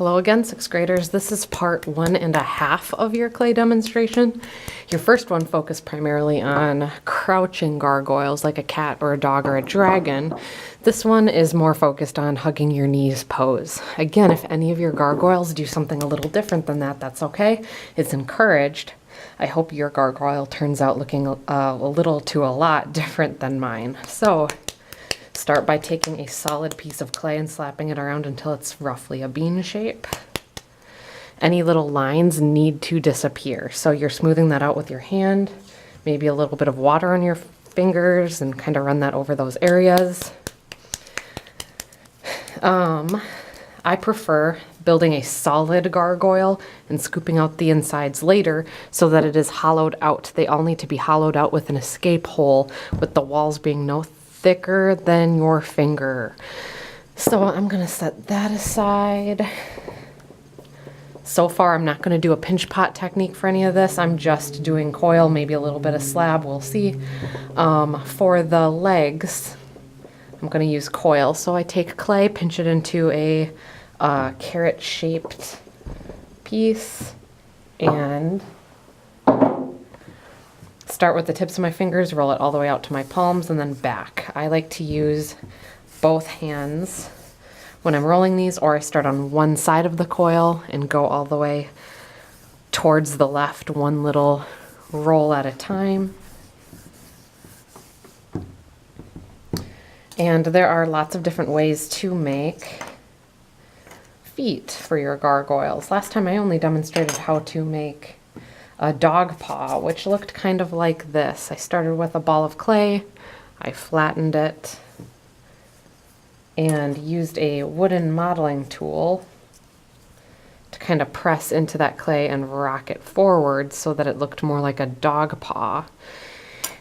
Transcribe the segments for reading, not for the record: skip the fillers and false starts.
Hello again, 6th graders. This is part 1.5 of your clay demonstration. Your first one focused primarily on crouching gargoyles like a cat or a dog or a dragon. This one is more focused on hugging your knees pose. Again, if any of your gargoyles do something a little different than that, that's okay. It's encouraged. I hope your gargoyle turns out looking a little to a lot different than mine. So start by taking a solid piece of clay and slapping it around until it's roughly a bean shape. Any little lines need to disappear, so you're smoothing that out with your hand, maybe a little bit of water on your fingers and kind of run that over those areas. I prefer building a solid gargoyle and scooping out the insides later so that it is hollowed out. They all need to be hollowed out with an escape hole, with the walls being no thicker than your finger. So I'm gonna set that aside. So far, I'm not gonna do a pinch pot technique for any of this. I'm just doing coil, maybe a little bit of slab, we'll see. For the legs, I'm gonna use coil. So I take clay, pinch it into a carrot-shaped piece, and start with the tips of my fingers, roll it all the way out to my palms, and then back. I like to use both hands when I'm rolling these, or I start on one side of the coil and go all the way towards the left, one little roll at a time. And there are lots of different ways to make feet for your gargoyles. Last time I only demonstrated how to make a dog paw, which looked kind of like this. I started with a ball of clay, I flattened it, and used a wooden modeling tool to kind of press into that clay and rock it forward so that it looked more like a dog paw.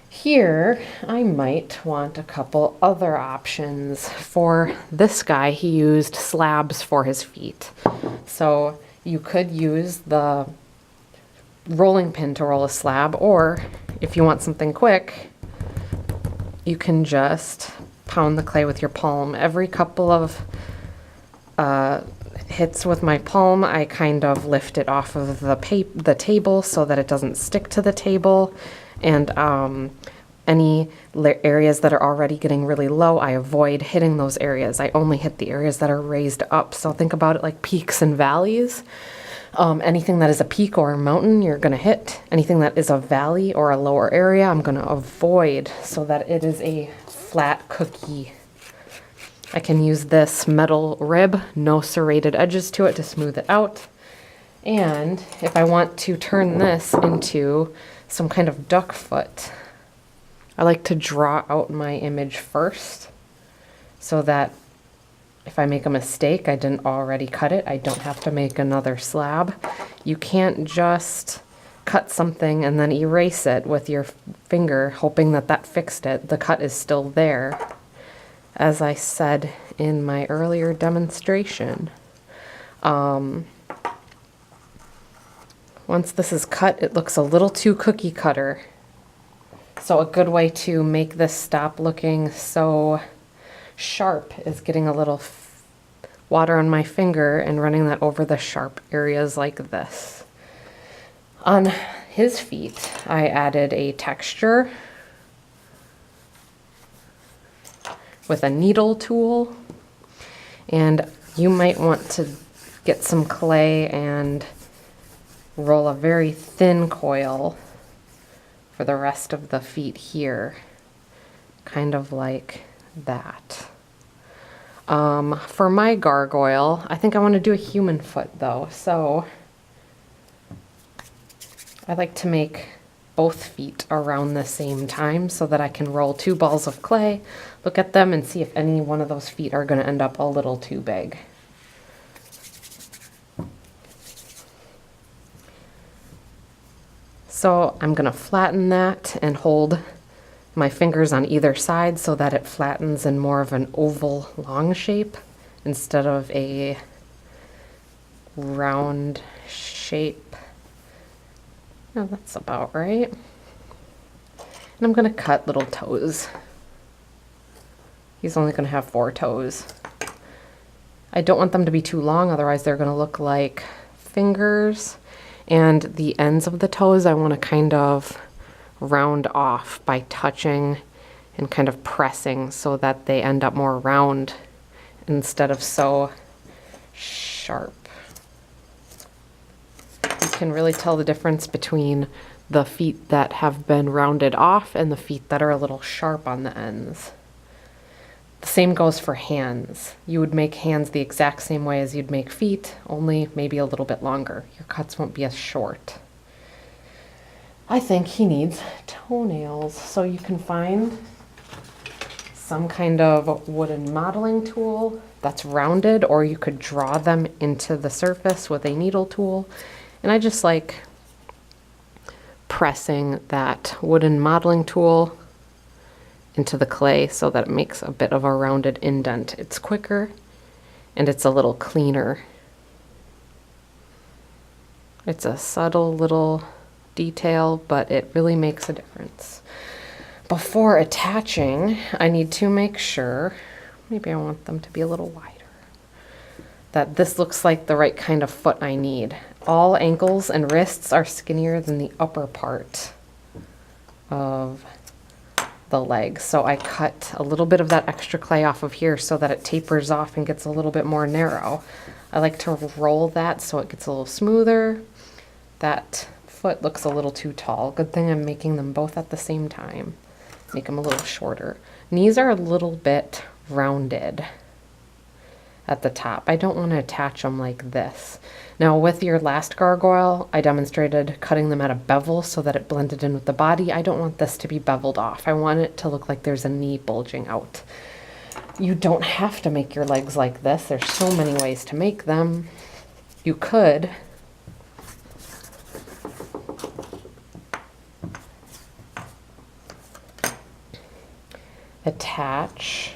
Here, I might want a couple other options. For this guy, he used slabs for his feet. So you could use the rolling pin to roll a slab, or if you want something quick, you can just pound the clay with your palm. Every couple of hits with my palm, I kind of lift it off of the table so that it doesn't stick to the table, and any areas that are already getting really low, I avoid hitting those areas. I only hit the areas that are raised up. So think about it like peaks and valleys. Anything that is a peak or a mountain, you're going to hit. Anything that is a valley or a lower area, I'm going to avoid so that it is a flat cookie. I can use this metal rib, no serrated edges to it, to smooth it out. And if I want to turn this into some kind of duck foot, I like to draw out my image first so that if I make a mistake, I didn't already cut it, I don't have to make another slab. You can't just cut something and then erase it with your finger, hoping that that fixed it. The cut is still there, as I said in my earlier demonstration. Once this is cut, it looks a little too cookie cutter. So a good way to make this stop looking so sharp is getting a little water on my finger and running that over the sharp areas like this. On his feet, I added a texture with a needle tool, and you might want to get some clay and roll a very thin coil for the rest of the feet here, kind of like that. For my gargoyle, I think I want to do a human foot though, so I like to make both feet around the same time so that I can roll 2 balls of clay, look at them, and see if any one of those feet are going to end up a little too big. So I'm going to flatten that and hold my fingers on either side so that it flattens in more of an oval long shape instead of a round shape. No, that's about right. And I'm going to cut little toes. He's only going to have 4 toes. I don't want them to be too long, otherwise they're gonna look like fingers. And the ends of the toes I want to kind of round off by touching and kind of pressing so that they end up more round instead of so sharp. You can really tell the difference between the feet that have been rounded off and the feet that are a little sharp on the ends. The same goes for hands. You would make hands the exact same way as you'd make feet, only maybe a little bit longer. Your cuts won't be as short. I think he needs toenails, so you can find some kind of wooden modeling tool that's rounded, or you could draw them into the surface with a needle tool. And I just like pressing that wooden modeling tool into the clay so that it makes a bit of a rounded indent. It's quicker and it's a little cleaner. It's a subtle little detail, but it really makes a difference. Before attaching, I need to make sure, maybe I want them to be a little wider, that this looks like the right kind of foot I need. All ankles and wrists are skinnier than the upper part of the leg. So I cut a little bit of that extra clay off of here so that it tapers off and gets a little bit more narrow. I like to roll that so it gets a little smoother. That foot looks a little too tall. Good thing I'm making them both at the same time. Make them a little shorter. Knees are a little bit rounded at the top. I don't want to attach them like this. Now with your last gargoyle, I demonstrated cutting them at a bevel so that it blended in with the body. I don't want this to be beveled off. I want it to look like there's a knee bulging out. You don't have to make your legs like this. There's so many ways to make them. You could attach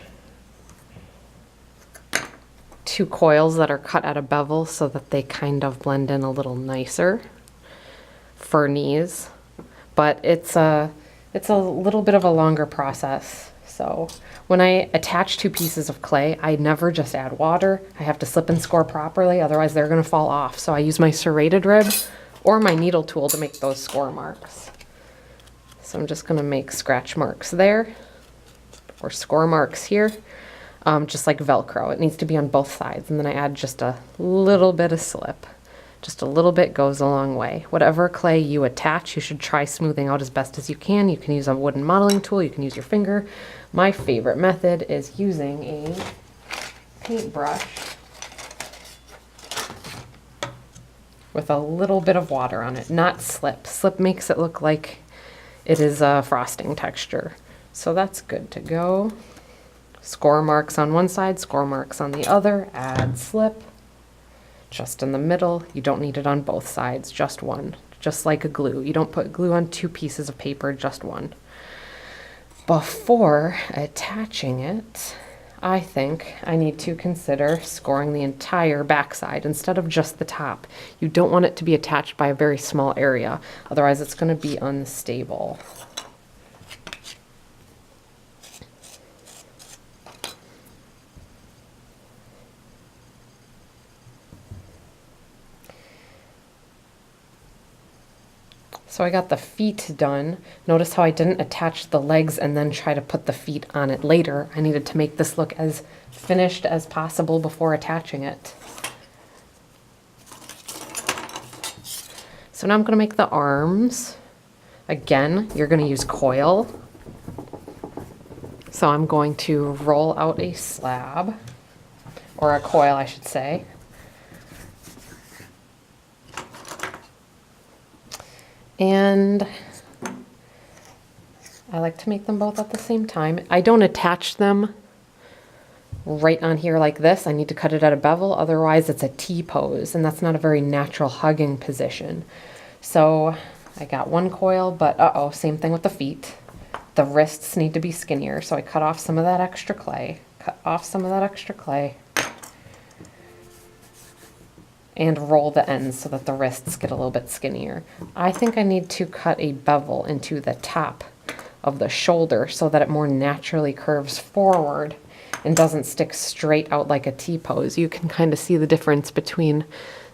two coils that are cut at a bevel so that they kind of blend in a little nicer for knees, but it's a little bit of a longer process. So when I attach two pieces of clay, I never just add water. I have to slip and score properly, otherwise they're going to fall off. So I use my serrated rib or my needle tool to make those score marks. So I'm just going to make scratch marks there or score marks here. Just like Velcro. It needs to be on both sides, and then I add just a little bit of slip. Just a little bit goes a long way. Whatever clay you attach, you should try smoothing out as best as you can. You can use a wooden modeling tool, you can use your finger. My favorite method is using a paintbrush with a little bit of water on it, not slip. Slip makes it look like it is a frosting texture. So that's good to go. Score marks on one side, score marks on the other, add slip. Just in the middle, you don't need it on both sides, just one. Just like a glue. You don't put glue on two pieces of paper, just one. Before attaching it, I think I need to consider scoring the entire backside instead of just the top. You don't want it to be attached by a very small area, otherwise it's going to be unstable. So I got the feet done. Notice how I didn't attach the legs and then try to put the feet on it later. I needed to make this look as finished as possible before attaching it. So now I'm going to make the arms. Again, you're going to use coil. So I'm going to roll out a slab, or a coil I should say. And I like to make them both at the same time. I don't attach them right on here like this. I need to cut it at a bevel, otherwise it's a T pose, and that's not a very natural hugging position. So I got one coil, but same thing with the feet. The wrists need to be skinnier, so I cut off some of that extra clay. And roll the ends so that the wrists get a little bit skinnier. I think I need to cut a bevel into the top of the shoulder so that it more naturally curves forward and doesn't stick straight out like a T-pose. You can kind of see the difference between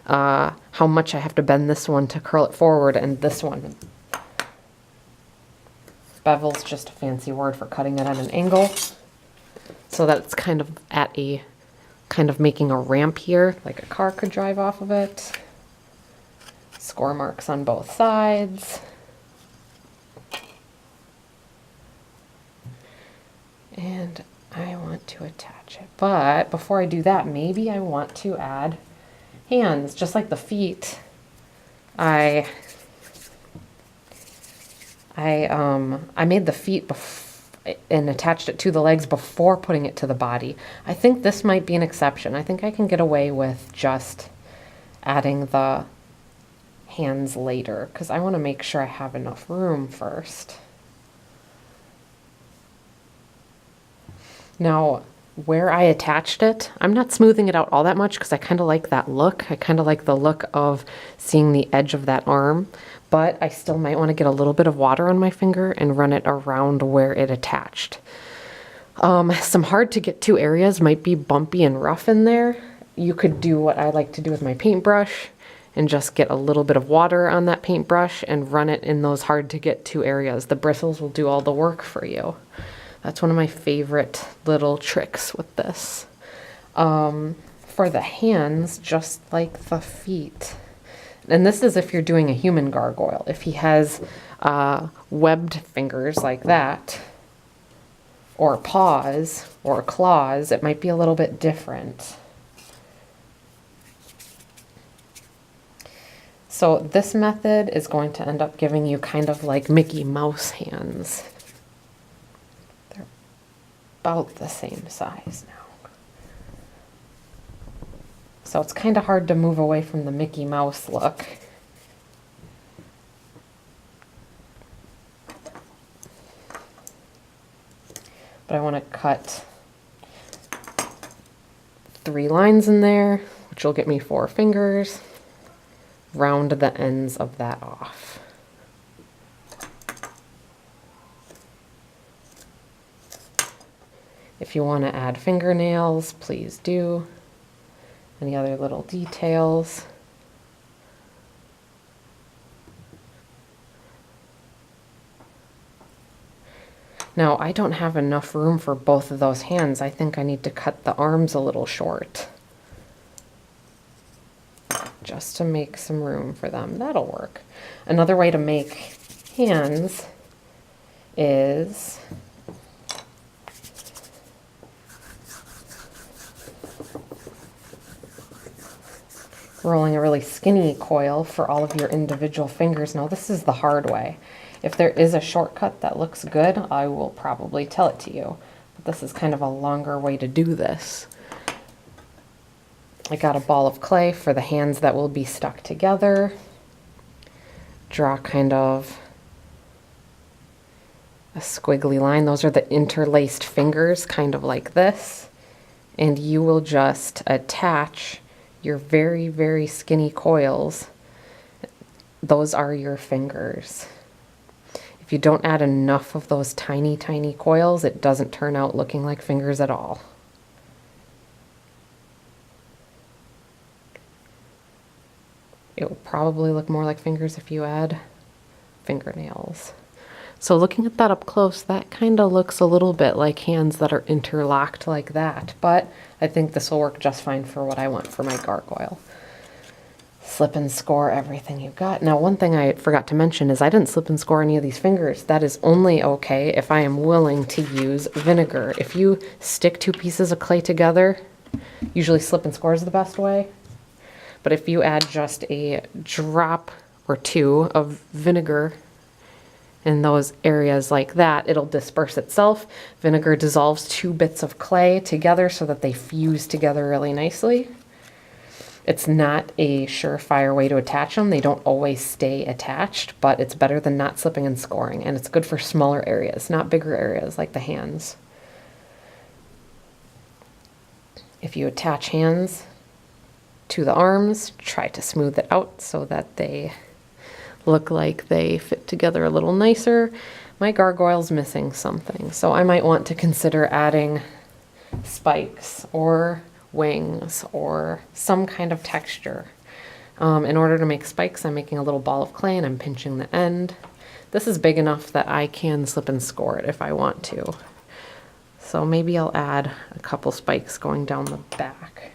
how much I have to bend this one to curl it forward and this one. Bevel's just a fancy word for cutting it at an angle, so that it's kind of at a, kind of making a ramp here, like a car could drive off of it. Score marks on both sides. And I want to attach it. But before I do that, maybe I want to add hands, just like the feet. I made the feet and attached it to the legs before putting it to the body. I think this might be an exception. I think I can get away with just adding the hands later, because I want to make sure I have enough room first. Now, where I attached it, I'm not smoothing it out all that much because I kind of like that look. I kind of like the look of seeing the edge of that arm, but I still might want to get a little bit of water on my finger and run it around where it attached. Some hard to get to areas might be bumpy and rough in there. You could do what I like to do with my paintbrush and just get a little bit of water on that paintbrush and run it in those hard to get to areas. The bristles will do all the work for you. That's one of my favorite little tricks with this. For the hands, just like the feet. And this is if you're doing a human gargoyle. If he has webbed fingers like that, or paws, or claws, it might be a little bit different. So this method is going to end up giving you kind of like Mickey Mouse hands. They're about the same size now. So it's kind of hard to move away from the Mickey Mouse look. But I want to cut 3 lines in there, which will get me 4 fingers. Round the ends of that off. If you want to add fingernails, please do. Any other little details. Now, I don't have enough room for both of those hands. I think I need to cut the arms a little short, just to make some room for them. That'll work. Another way to make hands is rolling a really skinny coil for all of your individual fingers. Now, this is the hard way. If there is a shortcut that looks good, I will probably tell it to you. But this is kind of a longer way to do this. I got a ball of clay for the hands that will be stuck together. Draw kind of a squiggly line. Those are the interlaced fingers, kind of like this. And you will just attach your very, very skinny coils. Those are your fingers. If you don't add enough of those tiny, tiny coils, it doesn't turn out looking like fingers at all. It will probably look more like fingers if you add fingernails. So looking at that up close, that kind of looks a little bit like hands that are interlocked like that, but I think this will work just fine for what I want for my gargoyle. Slip and score everything you've got. Now, one thing I forgot to mention is I didn't slip and score any of these fingers. That is only okay if I am willing to use vinegar. If you stick 2 pieces of clay together, usually slip and score is the best way. But if you add just a drop or 2 of vinegar in those areas like that, it'll disperse itself. Vinegar dissolves 2 bits of clay together so that they fuse together really nicely. It's not a surefire way to attach them. They don't always stay attached, but it's better than not slipping and scoring. And it's good for smaller areas, not bigger areas like the hands. If you attach hands to the arms, try to smooth it out so that they look like they fit together a little nicer. My gargoyle's missing something, so I might want to consider adding spikes or wings or some kind of texture. In order to make spikes, I'm making a little ball of clay and I'm pinching the end. This is big enough that I can slip and score it if I want to. So maybe I'll add a couple spikes going down the back.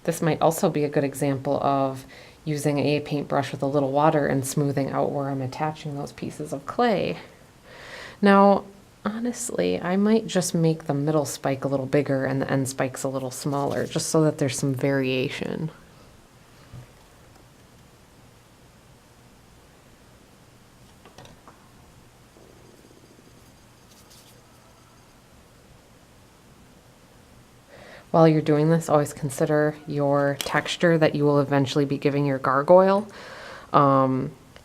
This might also be a good example of using a paintbrush with a little water and smoothing out where I'm attaching those pieces of clay. Now, honestly, I might just make the middle spike a little bigger and the end spikes a little smaller, just so that there's some variation. While you're doing this, always consider your texture that you will eventually be giving your gargoyle.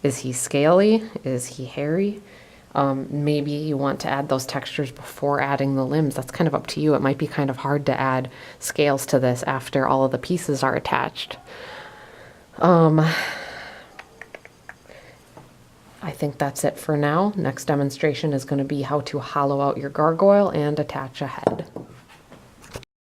Is he scaly? Is he hairy? Maybe you want to add those textures before adding the limbs. That's kind of up to you. It might be kind of hard to add scales to this after all of the pieces are attached. I think that's it for now. Next demonstration is going to be how to hollow out your gargoyle and attach a head.